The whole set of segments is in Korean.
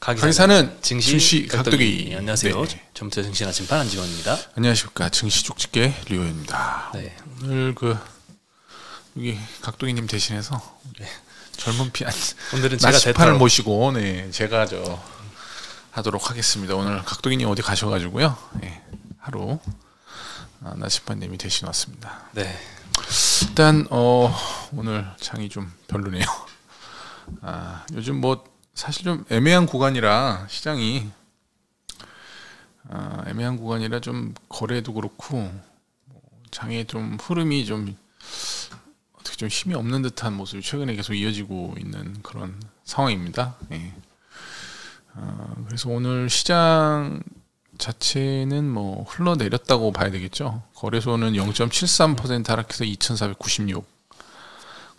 가기사는 증시 각도기. 안녕하세요. 네. 전부터 증시 나침반 안지원입니다. 안녕하십니까. 증시 쪽집게 류호입니다. 네. 오늘 여기 각도기님 대신해서 네. 젊은 피 오늘은 제가 나침반을 모시고 제가 하도록 하겠습니다. 오늘 각도기님 어디 가셔가지고요. 네, 하루 나침반님이 대신 왔습니다. 네. 일단 오늘 장이 좀 별로네요. 요즘 사실 좀 애매한 구간이라 시장이 애매한 구간이라 좀 거래도 그렇고 장의 좀 흐름이 좀 어떻게 좀 힘이 없는 듯한 모습이 최근에 계속 이어지고 있는 그런 상황입니다. 예. 그래서 오늘 시장 자체는 흘러내렸다고 봐야 되겠죠. 거래소는 0.73% 하락해서 2,496.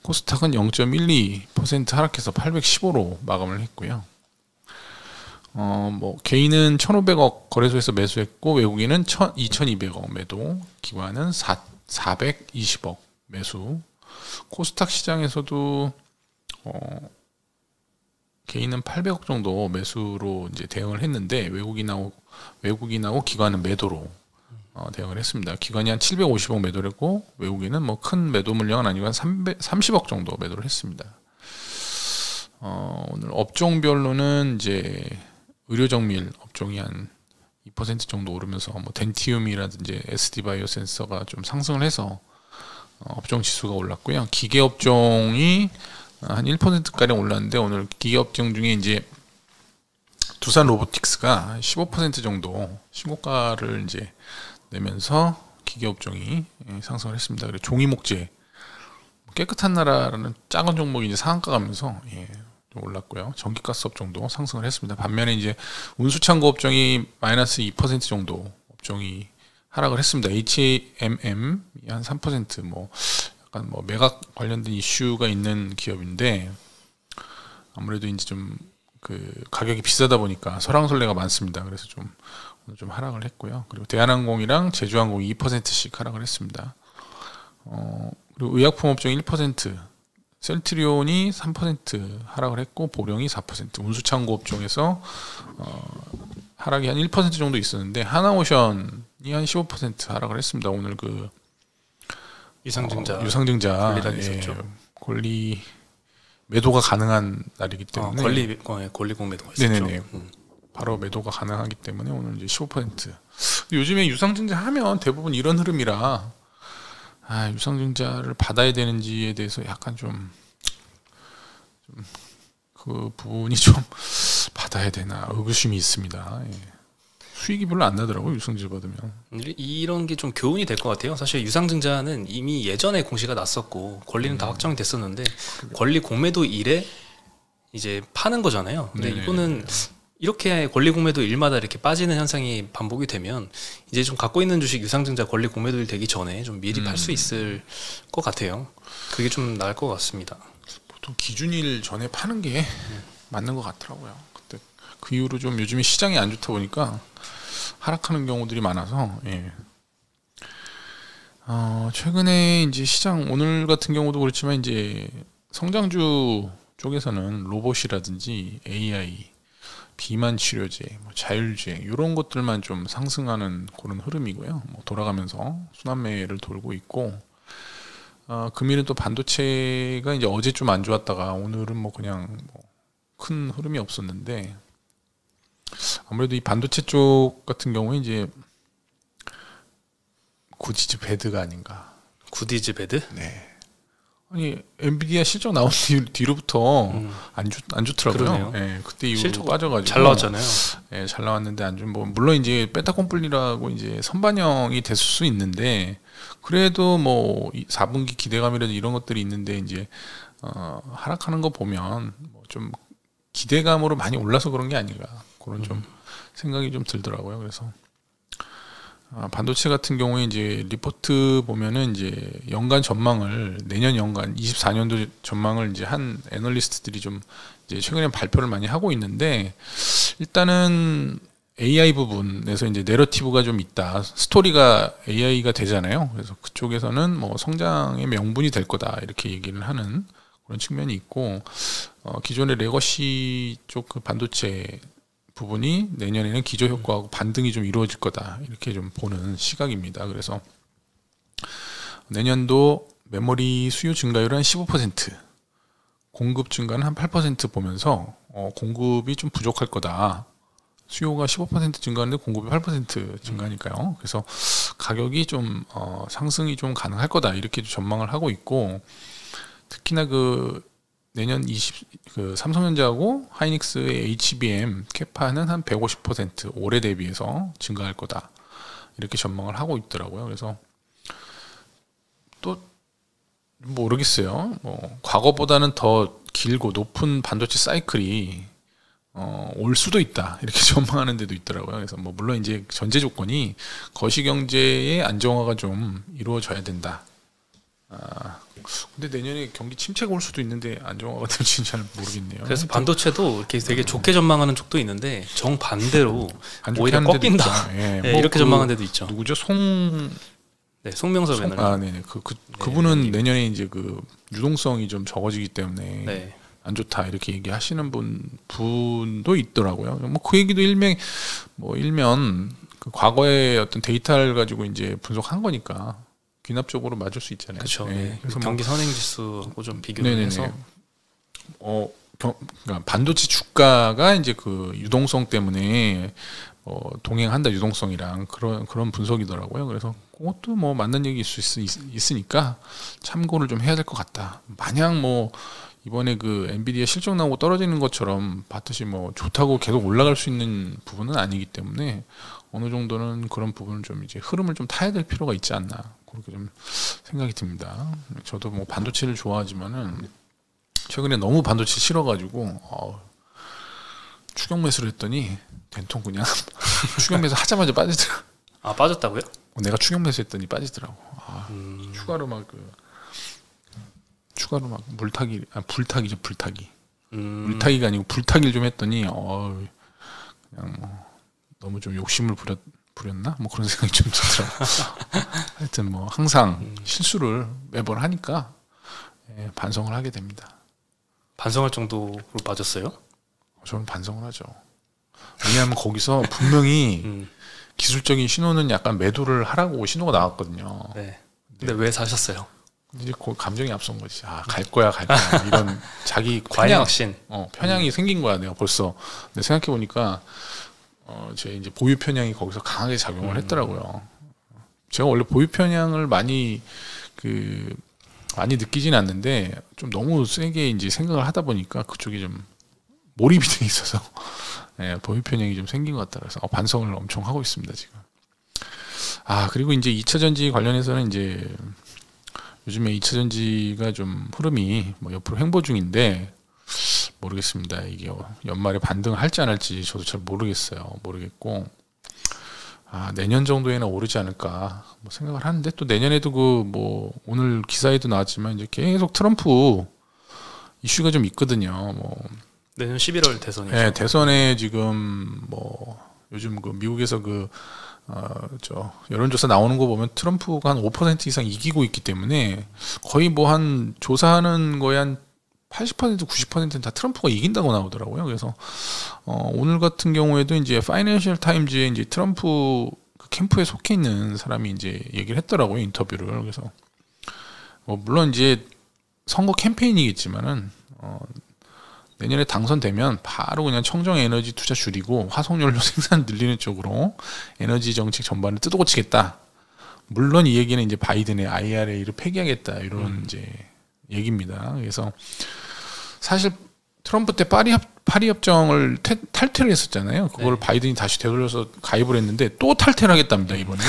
코스닥은 0.12% 하락해서 815로 마감을 했고요. 개인은 1,500억 거래소에서 매수했고 외국인은 2,200억 매도, 기관은 420억 매수. 코스닥 시장에서도 개인은 800억 정도 매수로 이제 대응을 했는데 외국인하고 기관은 매도로 대응을 했습니다. 기관이 한 750억 매도를 했고 외국인은 큰 매도 물량은 아니고 한 30억 정도 매도를 했습니다. 오늘 업종별로는 이제 의료정밀 업종이 한 2% 정도 오르면서 덴티움이라든지 SD바이오 센서가 좀 상승을 해서 업종 지수가 올랐고요. 기계 업종이 한 1%가량 올랐는데 오늘 기계 업종 중에 이제 두산 로보틱스가 15% 정도 신고가를 이제 내면서 기계 업종이 상승을 했습니다. 그리고 종이목재 깨끗한 나라라는 작은 종목이 이제 상한가 가면서 좀 올랐고요. 전기가스 업종도 상승을 했습니다. 반면에 이제 운수창고 업종이 마이너스 2% 정도 업종이 하락을 했습니다. HMM이 한 3% 약간 매각 관련된 이슈가 있는 기업인데 아무래도 이제 좀 가격이 비싸다 보니까 설왕설래가 많습니다. 그래서 오늘 좀 하락을 했고요. 그리고 대한항공이랑 제주항공이 2%씩 하락을 했습니다. 그리고 의약품 업종 1%, 셀트리온이 3% 하락을 했고 보령이 4%, 운수창고 업종에서 하락이 한 1% 정도 있었는데 하나오션이 한 15% 하락을 했습니다. 오늘 유상증자 권리락이 있었죠. 권리 매도가 가능한 날이기 때문에 권리 공매도가 있었죠. 네네네. 바로 매도가 가능하기 때문에 오늘 이제 15%. 요즘에 유상증자 하면 대부분 이런 흐름이라 유상증자를 받아야 되는지에 대해서 약간 그 부분이 좀 받아야 되나 의구심이 있습니다. 수익이 별로 안 나더라고요. 유상증자 받으면. 이런 게 좀 교훈이 될 것 같아요. 사실 유상증자는 이미 예전에 공시가 났었고 권리는 다 확정이 됐었는데 권리 공매도 일에 이제 파는 거잖아요. 근데 네네. 이거는 이렇게 권리 공매도 일마다 이렇게 빠지는 현상이 반복이 되면 이제 좀 갖고 있는 주식 유상증자 권리 공매도 일 되기 전에 좀 미리 팔 수 있을 것 같아요. 그게 좀 나을 것 같습니다. 보통 기준일 전에 파는 게 맞는 것 같더라고요. 그때 그 이후로 좀 요즘에 시장이 안 좋다 보니까 하락하는 경우들이 많아서 최근에 이제 시장 오늘 같은 경우도 그렇지만 이제 성장주 쪽에서는 로봇이라든지 AI, 비만 치료제, 자율주행 이런 것들만 좀 상승하는 그런 흐름이고요. 돌아가면서 순환매를 돌고 있고 금일은 또 반도체가 이제 어제 좀 안 좋았다가 오늘은 그냥 큰 흐름이 없었는데 아무래도 이 반도체 쪽 같은 경우에 이제 구디즈 배드가 아닌가. 구디즈 배드? 네. 아니 엔비디아 실적 나온 뒤로부터 안 좋더라고요. 네, 그때 이후로 빠져가지고 잘 나왔잖아요. 네, 잘 나왔는데 안 좋은 물론 이제 베타콤플리라고 이제 선반영이 됐을 수 있는데 그래도 4분기 기대감이라든지 이런 것들이 있는데 이제 하락하는 거 보면 좀 기대감으로 많이 올라서 그런 게 아닌가 그런 좀 생각이 좀 들더라고요. 그래서 반도체 같은 경우에 이제 리포트 보면은 이제 연간 전망을 내년 연간 24년도 전망을 이제 한 애널리스트들이 좀 이제 최근에 발표를 많이 하고 있는데 일단은 AI 부분에서 이제 내러티브가 좀 있다. 스토리가 AI가 되잖아요. 그래서 그쪽에서는 성장의 명분이 될 거다 이렇게 얘기를 하는 그런 측면이 있고 기존의 레거시 쪽 그 반도체 부분이 내년에는 기저 효과하고 반등이 좀 이루어질 거다 이렇게 좀 보는 시각입니다. 그래서 내년도 메모리 수요 증가율은 한 15%, 공급 증가는 한 8% 보면서 공급이 좀 부족할 거다. 수요가 15% 증가하는데 공급이 8% 증가니까요. 그래서 가격이 좀 상승이 좀 가능할 거다 이렇게 전망을 하고 있고, 특히나 그 내년 그 삼성전자하고 하이닉스의 HBM 캐파는 한 150% 올해 대비해서 증가할 거다 이렇게 전망을 하고 있더라고요. 그래서 또 모르겠어요. 뭐 과거보다는 더 길고 높은 반도체 사이클이 올 수도 있다 이렇게 전망하는 데도 있더라고요. 그래서 뭐 물론 이제 전제 조건이 거시경제의 안정화가 좀 이루어져야 된다. 근데 내년에 경기 침체가 올 수도 있는데 안정화가 될지는 잘 모르겠네요. 그래서 반도체도 이렇게 되게 좋게 전망하는 쪽도 있는데 정 반대로 오히려 하는 데도 꺾인다. 예, 네, 뭐 이렇게 전망하는 데도 있죠. 누구죠? 네, 송명섭 애널리스트. 네네. 그분은 내년에 이제 그 유동성이 좀 적어지기 때문에 네. 안 좋다 이렇게 얘기하시는 분도 있더라고요. 뭐 그 얘기도 일명 그 과거의 어떤 데이터를 가지고 이제 분석한 거니까 귀납적으로 맞을 수 있잖아요. 그렇죠. 네. 네. 그래서 경기 선행지수하고 좀 비교를 해서 그러니까 반도체 주가가 이제 그 유동성 때문에 동행한다, 유동성이랑 그런 분석이더라고요. 그래서 그것도 뭐 맞는 얘기일 수 있으니까 참고를 좀 해야 될 것 같다. 마냥 뭐 이번에 그 엔비디아 실적 나오고 떨어지는 것처럼 봤듯이 뭐 좋다고 계속 올라갈 수 있는 부분은 아니기 때문에 어느 정도는 그런 부분을 좀 이제 흐름을 좀 타야 될 필요가 있지 않나 그렇게 좀 생각이 듭니다. 저도 뭐 반도체를 좋아하지만은 최근에 너무 반도체 싫어가지고 추격 매수를 했더니 된통 그냥 추격 매수 하자마자 빠지더라고. 아, 빠졌다고요? 내가 추격 매수했더니 빠지더라고. 추가로 막 불타기죠. 물타기가 아니고 불타기를 좀 했더니 그냥 뭐 너무 좀 욕심을 부렸나? 뭐 그런 생각이 좀 들더라고. 하여튼 뭐 항상 실수를 매번 하니까 반성을 하게 됩니다. 반성할 정도로 빠졌어요? 저는 반성을 하죠. 왜냐하면 거기서 분명히 기술적인 신호는 약간 매도를 하라고 신호가 나왔거든요. 네. 근데 왜 사셨어요? 이제 감정이 앞선 거지. 갈 거야. 이런 자기 과잉 확신. 편향이 생긴 거야. 내가 벌써. 근데 생각해 보니까 제 이제 보유 편향이 거기서 강하게 작용을 했더라고요. 제가 원래 보유 편향을 많이 느끼진 않는데 좀 너무 세게 이제 생각을 하다 보니까 그쪽이 좀 몰입이 돼 있어서 보유 편향이 좀 생긴 것 같다. 그래서 반성을 엄청 하고 있습니다 지금. 그리고 이제 2차 전지 관련해서는 이제 요즘에 2차 전지가 좀 흐름이 뭐 옆으로 횡보 중인데 모르겠습니다. 이게 연말에 반등할지 안 할지 저도 잘 모르겠고 내년 정도에는 오르지 않을까 뭐 생각을 하는데, 또 내년에도 뭐 오늘 기사에도 나왔지만 이제 계속 트럼프 이슈가 좀 있거든요. 뭐 내년 11월 대선이죠. 네, 대선에 지금 뭐 요즘 그 미국에서 여론조사 나오는 거 보면 트럼프가 한 5% 이상 이기고 있기 때문에 거의 뭐 한 조사하는 거에 한 80% 90%는 다 트럼프가 이긴다고 나오더라고요. 그래서 오늘 같은 경우에도 이제 파이낸셜 타임즈에 이제 트럼프 그 캠프에 속해 있는 사람이 이제 얘기를 했더라고요, 인터뷰를. 그래서 물론 이제 선거 캠페인이겠지만은 내년에 당선되면 바로 그냥 청정 에너지 투자 줄이고 화석연료 생산 늘리는 쪽으로 에너지 정책 전반을 뜯어고치겠다. 물론 이 얘기는 이제 바이든의 IRA를 폐기하겠다 이런 이제 얘기입니다. 그래서 사실 트럼프 때 파리 협정을 탈퇴를 했었잖아요. 그걸 바이든이 다시 되돌려서 가입을 했는데 또 탈퇴를 하겠답니다 이번에.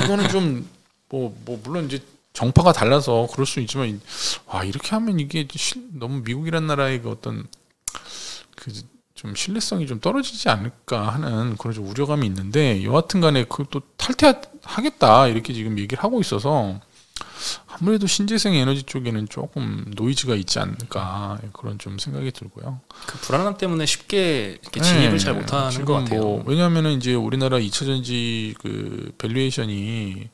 이거는 좀 물론 이제 정파가 달라서 그럴 수 있지만 이렇게 하면 이게 너무 미국이란 나라의 그 어떤 좀 신뢰성이 좀 떨어지지 않을까 하는 그런 좀 우려감이 있는데, 여하튼간에 그또 탈퇴하겠다 이렇게 지금 얘기를 하고 있어서 아무래도 신재생 에너지 쪽에는 조금 노이즈가 있지 않을까 그런 좀 생각이 들고요. 그 불안함 때문에 쉽게 이렇게 진입을 잘 못하는 것 같아요. 왜냐하면은 이제 우리나라 2차전지 그 밸류에이션이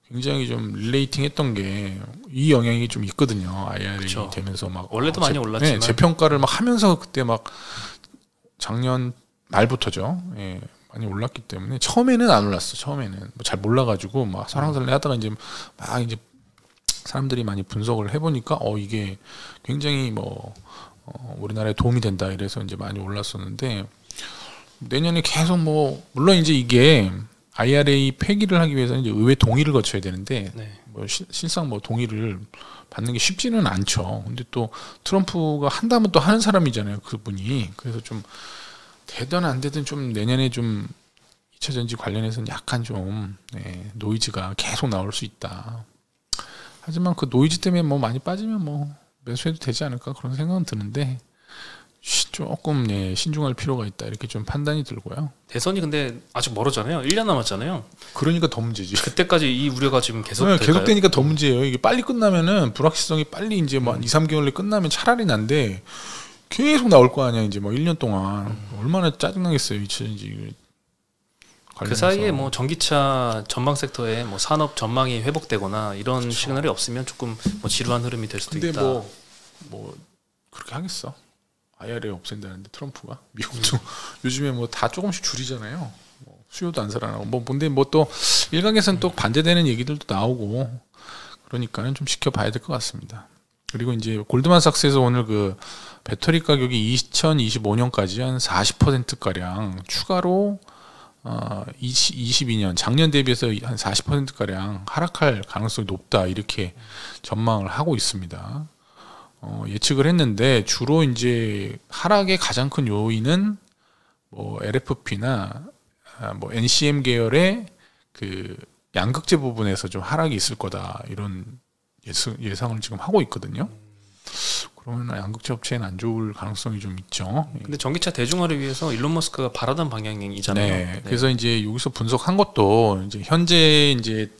굉장히 좀 릴레이팅 했던 게 이 영향이 좀 있거든요. IRA 되면서 막 원래도 많이 올랐지만 재평가를 막 하면서 그때 막 작년 말부터죠. 예, 많이 올랐기 때문에 처음에는 안 올랐어. 처음에는 뭐 잘 몰라가지고 막 설왕설래 하다가 이제 막 이제 사람들이 많이 분석을 해보니까 이게 굉장히 뭐 우리나라에 도움이 된다 이래서 이제 많이 올랐었는데 내년에 계속 뭐 물론 이제 이게 IRA 폐기를 하기 위해서는 이제 의회 동의를 거쳐야 되는데 네. 뭐 실상 뭐 동의를 받는 게 쉽지는 않죠. 근데 또 트럼프가 한다면 또 하는 사람이잖아요. 그분이. 그래서 좀 되든 안 되든 좀 내년에 좀 2차 전지 관련해서는 약간 좀 노이즈가 계속 나올 수 있다. 하지만 그 노이즈 때문에 뭐 많이 빠지면 뭐 매수해도 되지 않을까 그런 생각은 드는데 조금 신중할 필요가 있다 이렇게 좀 판단이 들고요. 대선이 근데 아직 멀었잖아요. 1년 남았잖아요. 그러니까 더 문제지. 그때까지 이 우려가 지금 계속 네, 계속되니까 더 문제예요. 이게 빨리 끝나면은 불확실성이 빨리 이제 뭐 한 2, 3개월 내에 끝나면 차라리 난데 계속 나올 거 아니야. 이제 뭐 1년 동안 얼마나 짜증나겠어요. 이제 그 사이에 뭐 전기차 전망 섹터에 뭐 산업 전망이 회복되거나 이런 그렇죠. 시그널이 없으면 조금 뭐 지루한 흐름이 될 수도 있다. 근데 뭐 그렇게 하겠어. IRA 없앤다는데 트럼프가 미국도 요즘에 뭐 다 조금씩 줄이잖아요. 뭐 수요도 안 살아나고 근데 뭐 또 일각에서는 또 반대되는 얘기들도 나오고 그러니까는 좀 지켜봐야 될 것 같습니다. 그리고 이제 골드만삭스에서 오늘 그 배터리 가격이 2025년까지 한 40% 가량 추가로 22년 작년 대비해서 한 40% 가량 하락할 가능성이 높다 이렇게 전망을 하고 있습니다. 예측을 했는데 주로 이제 하락의 가장 큰 요인은 뭐 LFP나 뭐 NCM 계열의 그 양극재 부분에서 좀 하락이 있을 거다 이런 예상을 지금 하고 있거든요. 그러면 양극재 업체는 안 좋을 가능성이 좀 있죠. 근데 전기차 대중화를 위해서 일론 머스크가 바라던 방향이잖아요. 네. 그래서 이제 여기서 분석한 것도 이제 현재 이제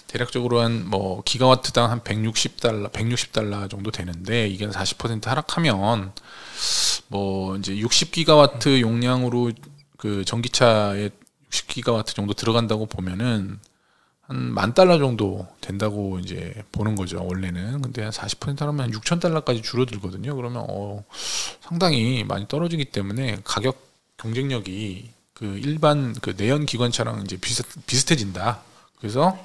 대략적으로 한 뭐 기가와트당 한 160달러 정도 되는데 이게 40% 하락하면 뭐 이제 60기가와트 용량으로 그 전기차에 60기가와트 정도 들어간다고 보면은 한 $10,000 정도 된다고 이제 보는 거죠. 원래는. 근데 한 40% 하면 한 $6,000까지 줄어들거든요. 그러면 상당히 많이 떨어지기 때문에 가격 경쟁력이 그 일반 그 내연 기관차랑 이제 비슷해진다. 그래서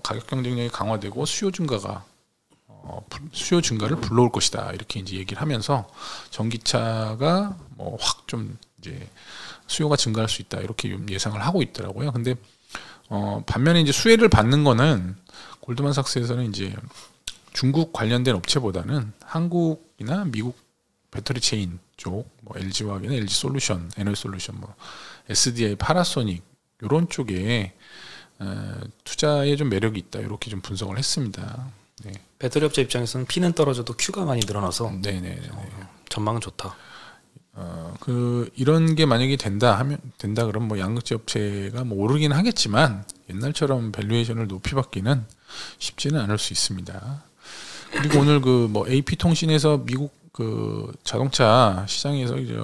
가격 경쟁력이 강화되고 수요 증가를 불러올 것이다 이렇게 이제 얘기를 하면서 전기차가 뭐 확 좀 이제 수요가 증가할 수 있다 이렇게 예상을 하고 있더라고요. 근데 반면에 이제 수혜를 받는 거는 골드만삭스에서는 이제 중국 관련된 업체보다는 한국이나 미국 배터리 체인 쪽, 뭐 LG화학이나 LG솔루션, 에너지솔루션, 뭐 SDI, 파나소닉 이런 쪽에 투자에 좀 매력이 있다 이렇게 좀 분석을 했습니다. 네. 배터리 업체 입장에서는 P는 떨어져도 Q가 많이 늘어나서 네네. 전망은 좋다. 이런 게 만약에 된다 그러면 뭐 양극재 업체가 뭐 오르긴 하겠지만 옛날처럼 밸류에이션을 높이 받기는 쉽지는 않을 수 있습니다. 그리고 오늘 그 뭐 AP 통신에서 미국 그 자동차 시장에서 이제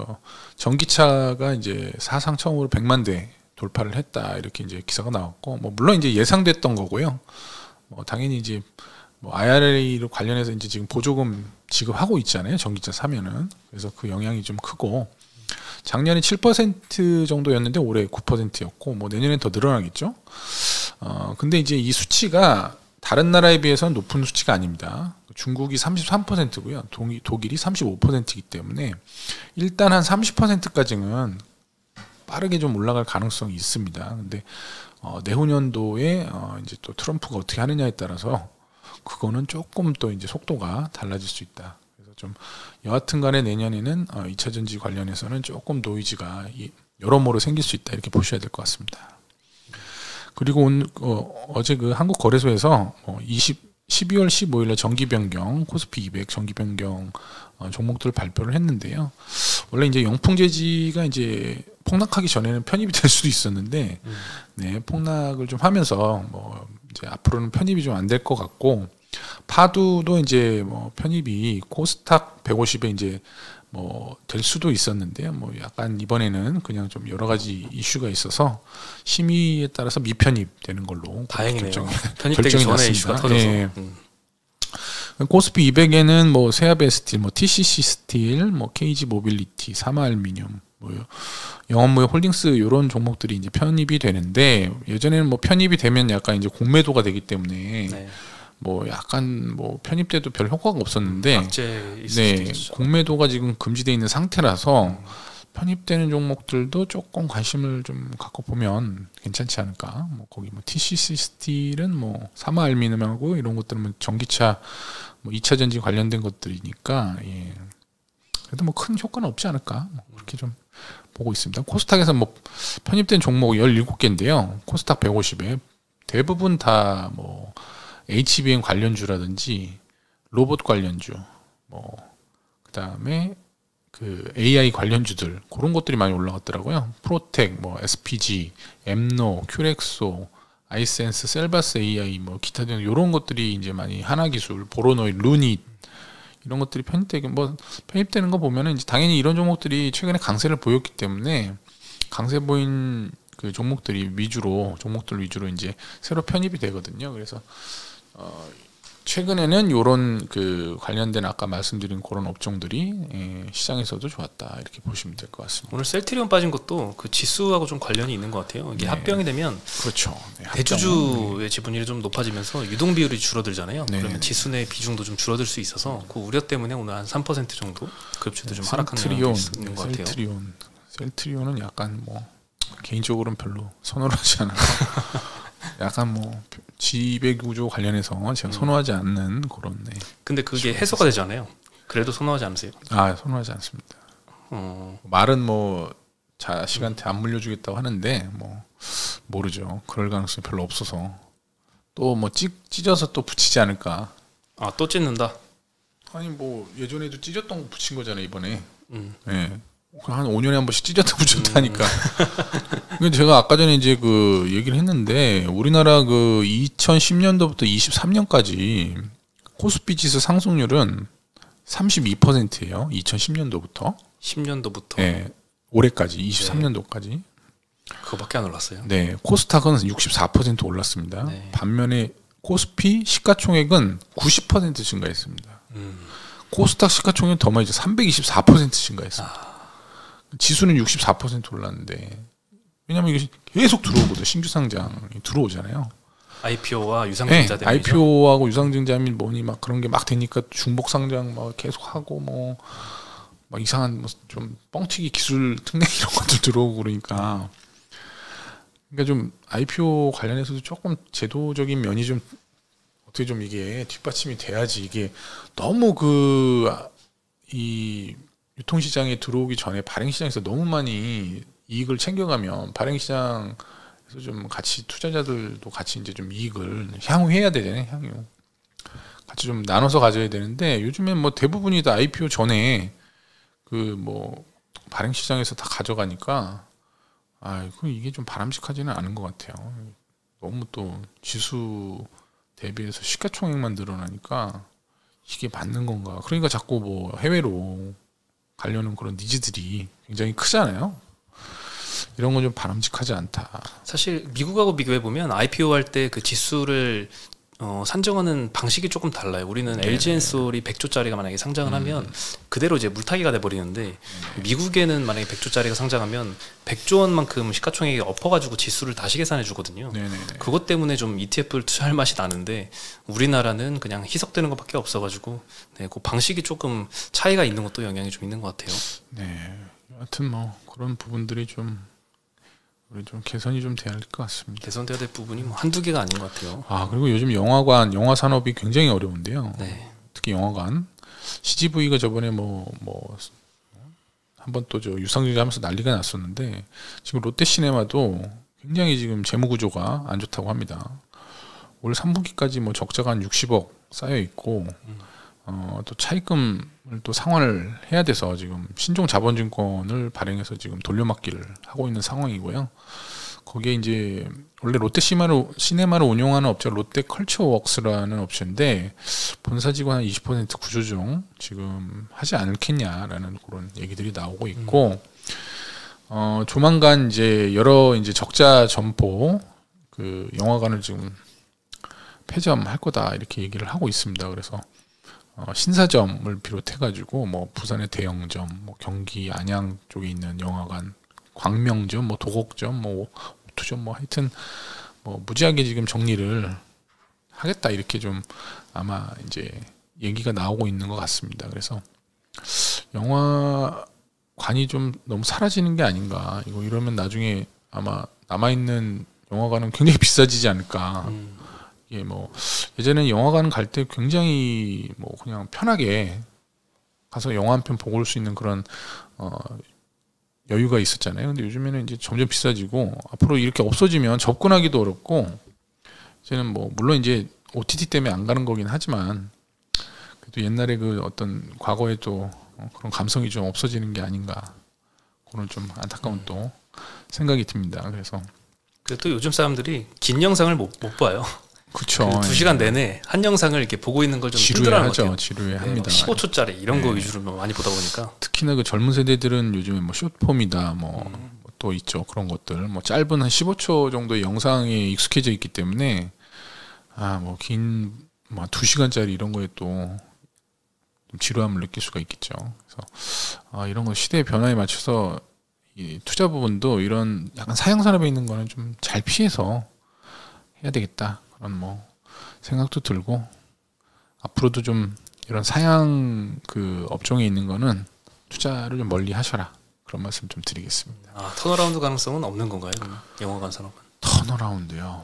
전기차가 이제 사상 처음으로 100만 대 돌파를 했다 이렇게 이제 기사가 나왔고 뭐 물론 이제 예상됐던 거고요. 뭐 당연히 이제 뭐 IRA로 관련해서 이제 지금 보조금 지급하고 있잖아요. 전기차 사면은. 그래서 그 영향이 좀 크고 작년에 7% 정도였는데 올해 9%였고 뭐 내년엔 더 늘어나겠죠. 근데 이제 이 수치가 다른 나라에 비해서는 높은 수치가 아닙니다. 중국이 33%고요. 독일이 35%이기 때문에 일단 한 30%까지는 빠르게 좀 올라갈 가능성이 있습니다. 근데 내후년도에 이제 또 트럼프가 어떻게 하느냐에 따라서 그거는 조금 또 이제 속도가 달라질 수 있다. 그래서 좀 여하튼간에 내년에는 2차 전지 관련해서는 조금 노이즈가 여러모로 생길 수 있다 이렇게 보셔야 될 것 같습니다. 그리고 오늘 어제 그 한국거래소에서 12월 15일에 정기 변경 코스피 200 정기 변경 종목들 발표를 했는데요. 원래 이제 영풍재지가 이제 폭락하기 전에는 편입이 될 수도 있었는데, 네, 폭락을 좀 하면서 뭐 이제 앞으로는 편입이 좀 안 될 것 같고, 파두도 이제 뭐 편입이 코스닥 150에 이제 뭐 될 수도 있었는데요. 뭐 약간 이번에는 그냥 좀 여러 가지 이슈가 있어서 심의에 따라서 미편입되는 걸로 다행이네요. 편입되기 전에 이슈가 터져서. 네. 코스피 200에는 뭐 세아베 스틸, 뭐 TCC 스틸, 뭐 KG 모빌리티, 사마알미늄, 뭐 뭐 영업무역 홀딩스 이런 종목들이 이제 편입이 되는데 예전에는 뭐 편입이 되면 약간 이제 공매도가 되기 때문에 네. 뭐 약간 뭐 편입돼도 별 효과가 없었는데 악재 있을 네, 수도 있죠. 공매도가 지금 금지돼 있는 상태라서 편입되는 종목들도 조금 관심을 좀 갖고 보면 괜찮지 않을까. 뭐 거기 뭐 TCC 스틸은 뭐 사마알미늄하고 이런 것들은 뭐 전기차 뭐 2차 전지 관련된 것들이니까 예. 그래도 뭐 큰 효과는 없지 않을까. 뭐 그렇게 좀 보고 있습니다. 코스닥에서 뭐 편입된 종목 17개인데요. 코스닥 150에 대부분 다 뭐 HBM 관련주라든지 로봇 관련주 뭐 그다음에 그 AI 관련주들 그런 것들이 많이 올라갔더라고요. 프로텍, 뭐 SPG, 엠노, 큐렉소, 아이센스, 셀바스 AI 뭐 기타 등 이런 것들이 이제 많이 하나기술, 보로노이, 루닛 이런 것들이 편입되는 거 보면은 이제 당연히 이런 종목들이 최근에 강세를 보였기 때문에 강세 보인 그 종목들 위주로 이제 새로 편입이 되거든요. 그래서 최근에는 요런 그 관련된 아까 말씀드린 그런 업종들이 시장에서도 좋았다 이렇게 보시면 될 것 같습니다. 오늘 셀트리온 빠진 것도 그 지수하고 좀 관련이 있는 것 같아요. 이게 네. 합병이 되면 그렇죠. 네, 대주주의 지분율이 좀 높아지면서 유동 비율이 줄어들잖아요. 네. 그러면 지수 내 비중도 좀 줄어들 수 있어서 그 우려 때문에 오늘 한 3% 정도 급주도 좀 하락한 경향이 있는 것 같아요. 셀트리온은 약간 뭐 개인적으로는 별로 선호를 하지 않아요. 약간 뭐 지배 구조 관련해서 제가 선호하지 않는 그런. 네. 근데 그게 해소가 되잖아요. 그래도 선호하지 않으세요? 아, 선호하지 않습니다. 말은 뭐 자식한테 안 물려주겠다고 하는데 뭐 모르죠. 그럴 가능성이 별로 없어서 또 뭐 찢어서 또 붙이지 않을까. 아, 또 찢는다? 아니 뭐 예전에도 찢었던 거 붙인 거잖아요 이번에. 네. 한 5년에 한 번씩 찢었다 붙였다 하니까. 근데 제가 아까 전에 이제 그 얘기를 했는데 우리나라 그 2010년도부터 23년까지 코스피 지수 상승률은 32%예요. 2010년도부터. 10년도부터. 네. 올해까지 23년도까지. 그거밖에 안 올랐어요. 네. 코스닥은 64% 올랐습니다. 네. 반면에 코스피 시가총액은 90% 증가했습니다. 코스닥 시가총액은 더 많이 324% 증가했습니다. 지수는 64% 올랐는데 왜냐면 이게 계속 들어오거든. 신규 상장이 들어오잖아요. IPO와 유상증자 네, 때문이죠. IPO하고 유상증자 및 뭐니 막 그런 게 막 되니까 중복 상장 막 계속 하고 뭐 막 이상한 뭐 좀 뻥튀기 기술 특례 이런 것들 들어오고 그러니까 좀 IPO 관련해서도 조금 제도적인 면이 좀 어떻게 좀 이게 뒷받침이 돼야지. 이게 너무 이 유통시장에 들어오기 전에 발행시장에서 너무 많이 이익을 챙겨가면 발행시장에서 좀 같이 투자자들도 같이 이제 좀 이익을 향유해야 되잖아요. 향유 같이 좀 나눠서 가져야 되는데 요즘엔 뭐 대부분이 다 IPO 전에 그 뭐 발행시장에서 다 가져가니까 이게 좀 바람직하지는 않은 것 같아요. 너무 또 지수 대비해서 시가총액만 늘어나니까 이게 맞는 건가? 그러니까 자꾸 뭐 해외로 가려는 그런 니즈들이 굉장히 크잖아요. 이런 건 좀 바람직하지 않다. 사실 미국하고 비교해 보면 IPO 할 때 그 지수를 산정하는 방식이 조금 달라요. 우리는 LG엔솔이 100조짜리가 만약에 상장을 하면 그대로 이제 물타기가 돼 버리는데 미국에는 만약에 100조짜리가 상장하면 100조 원만큼 시가총액이 엎어가지고 지수를 다시 계산해 주거든요. 그것 때문에 좀 ETF를 투자할 맛이 나는데 우리나라는 그냥 희석되는 것밖에 없어가지고 그 방식이 조금 차이가 있는 것도 영향이 좀 있는 것 같아요. 네, 여하튼 뭐 그런 부분들이 좀 우리 좀 개선이 좀 돼야 할 것 같습니다. 개선돼야 될 부분이 뭐 한두 개가 아닌 것 같아요. 그리고 요즘 영화 산업이 굉장히 어려운데요. 네. 특히 영화관 CGV가 저번에 한번 또 저 유상증자 하면서 난리가 났었는데 지금 롯데시네마도 굉장히 지금 재무 구조가 안 좋다고 합니다. 올 3분기까지 뭐 적자가 한 60억 쌓여 있고 또 차입금을 또 상환을 해야 돼서 지금 신종 자본증권을 발행해서 지금 돌려막기를 하고 있는 상황이고요. 거기에 이제 원래 롯데시네마를 운영하는 업체 롯데컬처웍스라는 업체인데 본사 직원 한 20% 구조조정 지금 하지 않겠냐라는 그런 얘기들이 나오고 있고 조만간 이제 여러 이제 적자 점포 그 영화관을 지금 폐점할 거다 이렇게 얘기를 하고 있습니다. 그래서 신사점을 비롯해가지고 뭐 부산의 대형점, 뭐 경기 안양 쪽에 있는 영화관, 광명점, 뭐 도곡점, 뭐 오투점, 뭐 하여튼 뭐 무지하게 지금 정리를 하겠다 이렇게 좀 아마 이제 얘기가 나오고 있는 것 같습니다. 그래서 영화관이 좀 너무 사라지는 게 아닌가. 이러면 나중에 아마 남아있는 영화관은 굉장히 비싸지지 않을까. 예, 뭐 예전에 영화관 갈 때 굉장히 뭐 그냥 편하게 가서 영화 한 편 보고 올 수 있는 그런 여유가 있었잖아요. 근데 요즘에는 이제 점점 비싸지고 앞으로 이렇게 없어지면 접근하기도 어렵고 이제는 뭐 물론 이제 OTT 때문에 안 가는 거긴 하지만 그래도 옛날에 그 어떤 과거에 또 그런 감성이 좀 없어지는 게 아닌가 그런 좀 안타까운 또 생각이 듭니다. 그래서 또 요즘 사람들이 긴 영상을 못 봐요. 그렇죠. 2시간 내내 한 영상을 이렇게 보고 있는 걸 좀 힘들어하는 것 같아요. 지루해합니다. 15초짜리 이런 거 위주로 많이 보다 보니까 특히나 그 젊은 세대들은 요즘에 뭐 숏폼이다 뭐 또 있죠. 그런 것들 뭐 짧은 한 15초 정도의 영상에 익숙해져 있기 때문에 뭐 긴 뭐 2시간짜리 이런 거에 또 좀 지루함을 느낄 수가 있겠죠. 그래서 이런 거 시대의 변화에 맞춰서 이 투자 부분도 이런 약간 사양 산업에 있는 거는 좀 잘 피해서 해야 되겠다. 그런 뭐 생각도 들고 앞으로도 좀 이런 사양 그 업종에 있는 거는 투자를 좀 멀리 하셔라. 그런 말씀 좀 드리겠습니다. 턴어라운드 가능성은 없는 건가요? 그러면 영화관 산업은? 턴어라운드요.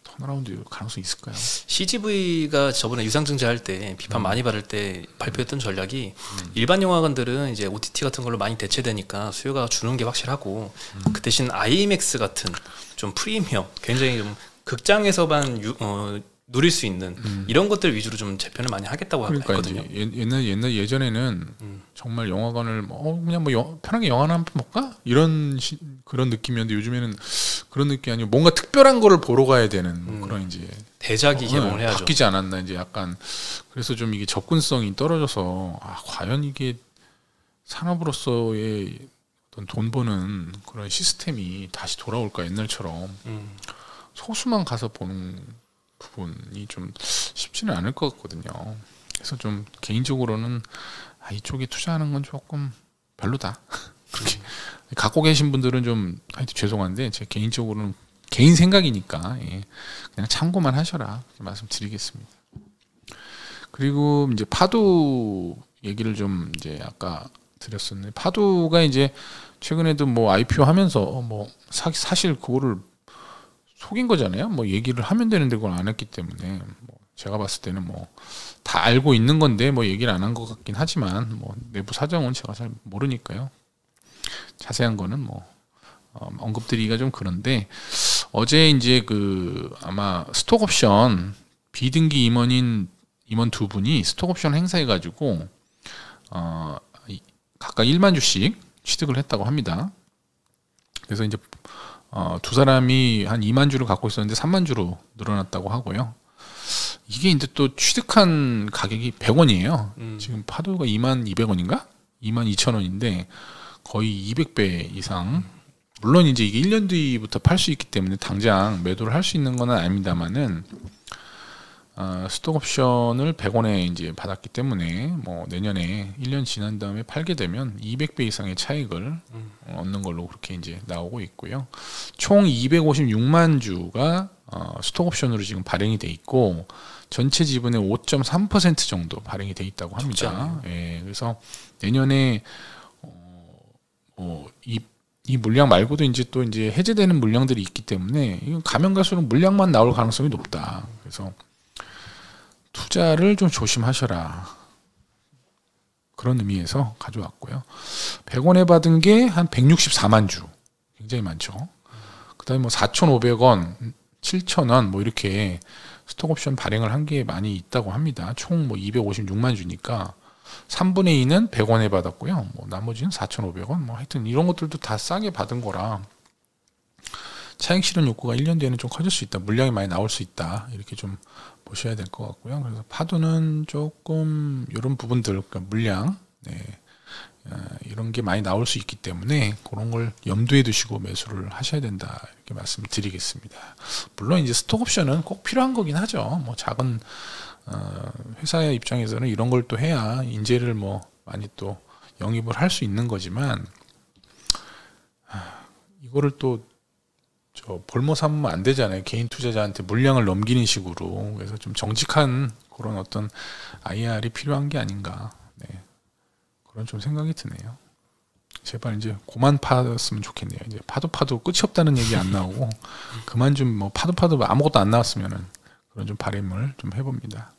턴어라운드 가능성 있을까요? CGV가 저번에 유상증자 할 때 비판 많이 받을 때 발표했던 전략이 일반 영화관들은 이제 OTT 같은 걸로 많이 대체되니까 수요가 주는 게 확실하고 그 대신 IMAX 같은 좀 프리미엄 굉장히 좀 극장에서만 누릴 수 있는 이런 것들 위주로 좀 재편을 많이 하겠다고 했거든요. 예전에는 정말 영화관을 그냥 뭐 편하게 영화나 한 편 볼까 이런 그런 느낌이었는데 요즘에는 그런 느낌이 아니고 뭔가 특별한 거를 보러 가야 되는 그런 이제 대작이 개봉을 해야죠. 바뀌지 않았나 이제 약간 그래서 좀 이게 접근성이 떨어져서 과연 이게 산업으로서의 어떤 돈 버는 그런 시스템이 다시 돌아올까 옛날처럼 소수만 가서 보는 부분이 좀 쉽지는 않을 것 같거든요. 그래서 좀 개인적으로는 이쪽에 투자하는 건 조금 별로다. 그렇게 갖고 계신 분들은 좀 하여튼 죄송한데 제 개인적으로는 개인 생각이니까 그냥 참고만 하셔라 말씀드리겠습니다. 그리고 이제 파도 얘기를 좀 이제 아까 드렸었는데 파도가 이제 최근에도 뭐 IPO 하면서 뭐 사실 그거를 속인 거잖아요. 뭐 얘기를 하면 되는데 그걸 안 했기 때문에 뭐 제가 봤을 때는 뭐 다 알고 있는 건데 뭐 얘기를 안 한 것 같긴 하지만 뭐 내부 사정은 제가 잘 모르니까요. 자세한 거는 뭐 언급드리기가 좀 그런데 어제 이제 그 아마 스톡옵션 비등기 임원 두 분이 스톡옵션 행사해가지고 각각 1만 주씩 취득을 했다고 합니다. 그래서 이제 두 사람이 한 2만 주를 갖고 있었는데 3만 주로 늘어났다고 하고요. 이게 이제 또 취득한 가격이 100원이에요. 지금 파도가 2만 200원인가? 2만 2천 원인데 거의 200배 이상. 물론 이제 이게 1년 뒤부터 팔 수 있기 때문에 당장 매도를 할 수 있는 건 아닙니다만은 스톡옵션을 100원에 이제 받았기 때문에 뭐 내년에 1년 지난 다음에 팔게 되면 200배 이상의 차익을 얻는 걸로 그렇게 이제 나오고 있고요. 총 256만 주가 스톡옵션으로 지금 발행이 돼 있고 전체 지분의 5.3% 정도 발행이 돼 있다고 합니다. 그래서 내년에 이 물량 말고도 이제 또 이제 해제되는 물량들이 있기 때문에 이건 가면 갈수록 물량만 나올 가능성이 높다. 그래서 투자를 좀 조심하셔라. 그런 의미에서 가져왔고요. 100원에 받은 게 한 164만 주. 굉장히 많죠. 그다음에 뭐 4,500원, 7,000원 뭐 이렇게 스톡옵션 발행을 한 게 많이 있다고 합니다. 총 뭐 256만 주니까 3분의 2는 100원에 받았고요. 뭐 나머지는 4,500원. 뭐 하여튼 이런 것들도 다 싸게 받은 거라 차익 실현 욕구가 1년 뒤에는 좀 커질 수 있다. 물량이 많이 나올 수 있다. 이렇게 좀 보셔야 될 것 같고요. 그래서 파도는 조금 이런 부분들, 그러니까 물량, 이런 게 많이 나올 수 있기 때문에 그런 걸 염두에 두시고 매수를 하셔야 된다. 이렇게 말씀드리겠습니다. 물론 이제 스톡옵션은 꼭 필요한 거긴 하죠. 뭐 작은 회사의 입장에서는 이런 걸 또 해야 인재를 뭐 많이 또 영입을 할 수 있는 거지만 이거를 또 볼모 삼으면 안 되잖아요. 개인 투자자한테 물량을 넘기는 식으로. 그래서 좀 정직한 그런 어떤 IR이 필요한 게 아닌가. 네. 그런 좀 생각이 드네요. 제발 이제 그만 파였으면 좋겠네요. 이제 파도 끝이 없다는 얘기 안 나오고 그만 좀 뭐 파도 아무것도 안 나왔으면은 그런 좀 바람을 좀 해봅니다.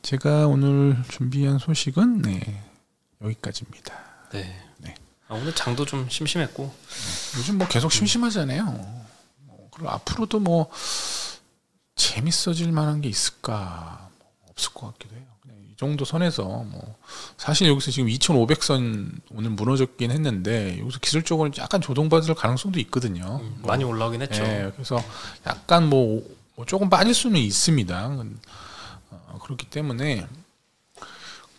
제가 오늘 준비한 소식은 여기까지입니다. 네. 네. 오늘 장도 좀 심심했고 요즘 뭐 계속 심심하잖아요. 그리고 앞으로도 뭐 재밌어질 만한 게 있을까 없을 것 같기도 해요. 그냥 이 정도 선에서 뭐 사실 여기서 지금 2,500선 오늘 무너졌긴 했는데 여기서 기술적으로 약간 조정받을 가능성도 있거든요. 많이 올라오긴 했죠. 네, 그래서 약간 뭐 조금 빠질 수는 있습니다. 그렇기 때문에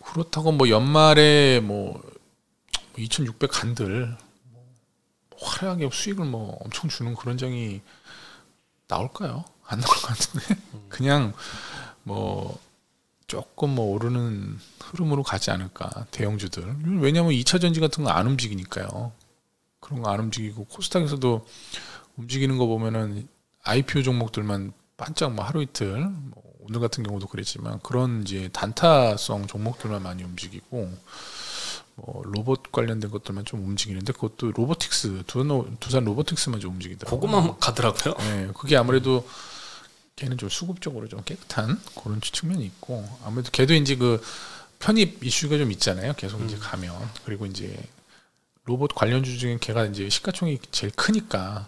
그렇다고 뭐 연말에 뭐 2,600 간들 화려하게 수익을 뭐 엄청 주는 그런 장이 나올까요? 안 나올 것 같은데 그냥 뭐 조금 뭐 오르는 흐름으로 가지 않을까 대형주들. 왜냐하면 2차 전지 같은 거 안 움직이니까요. 그런 거 안 움직이고 코스닥에서도 움직이는 거 보면은 IPO 종목들만 반짝 뭐 하루 이틀 뭐 오늘 같은 경우도 그랬지만 그런 이제 단타성 종목들만 많이 움직이고 뭐 로봇 관련된 것들만 좀 움직이는데 그것도 로보틱스 두산 로보틱스만 좀 움직이더라고요. 그것만 가더라고요. 네, 그게 아무래도 걔는 좀 수급적으로 좀 깨끗한 그런 측면이 있고 아무래도 걔도 이제 그 편입 이슈가 좀 있잖아요. 계속 이제 가면 그리고 이제 로봇 관련주 중에 걔가 이제 시가총액이 제일 크니까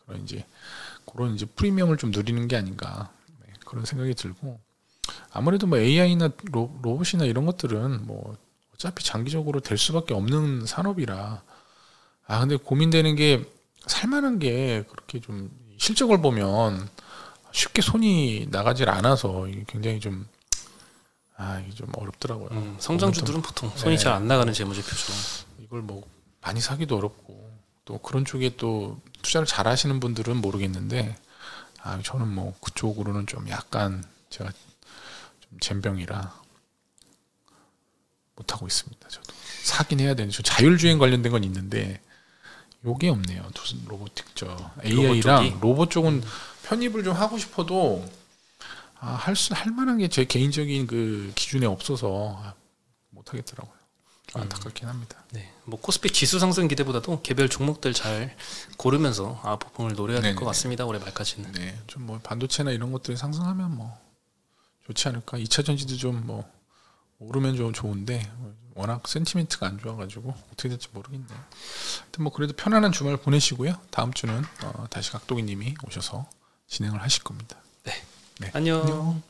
그런 이제 프리미엄을 좀 누리는 게 아닌가 그런 생각이 들고 아무래도 뭐 AI나 로봇이나 이런 것들은 뭐 어차피 장기적으로 될 수밖에 없는 산업이라 근데 고민되는 게 살만한 게 그렇게 좀 실적을 보면 쉽게 손이 나가질 않아서 이게 굉장히 좀 이게 좀 어렵더라고요. 성장주들은 보통 손이 잘 안 나가는 재무제표죠. 이걸 뭐 많이 사기도 어렵고 또 그런 쪽에 또 투자를 잘 하시는 분들은 모르겠는데 저는 뭐 그쪽으로는 좀 약간 제가 좀 젬병이라 못하고 있습니다. 저도 사긴 해야 되는데 자율주행 관련된 건 있는데 요게 없네요. 로보틱 AI랑 로봇 쪽은 편입을 좀 하고 싶어도 할 만한 게 제 개인적인 그 기준에 없어서 못 하겠더라고요. 안타깝긴 합니다. 네, 뭐 코스피 지수 상승 기대보다도 개별 종목들 잘 고르면서 아웃퍼폼을 노려야 될 것 같습니다. 올해 말까지는. 네, 좀 뭐 반도체나 이런 것들이 상승하면 뭐 좋지 않을까. 2차 전지도 좀 뭐 오르면 좀 좋은데 워낙 센티멘트가 안 좋아가지고 어떻게 될지 모르겠네요. 하여튼 뭐 그래도 편안한 주말 보내시고요. 다음 주는 다시 각도기님이 오셔서 진행을 하실 겁니다. 네. 안녕.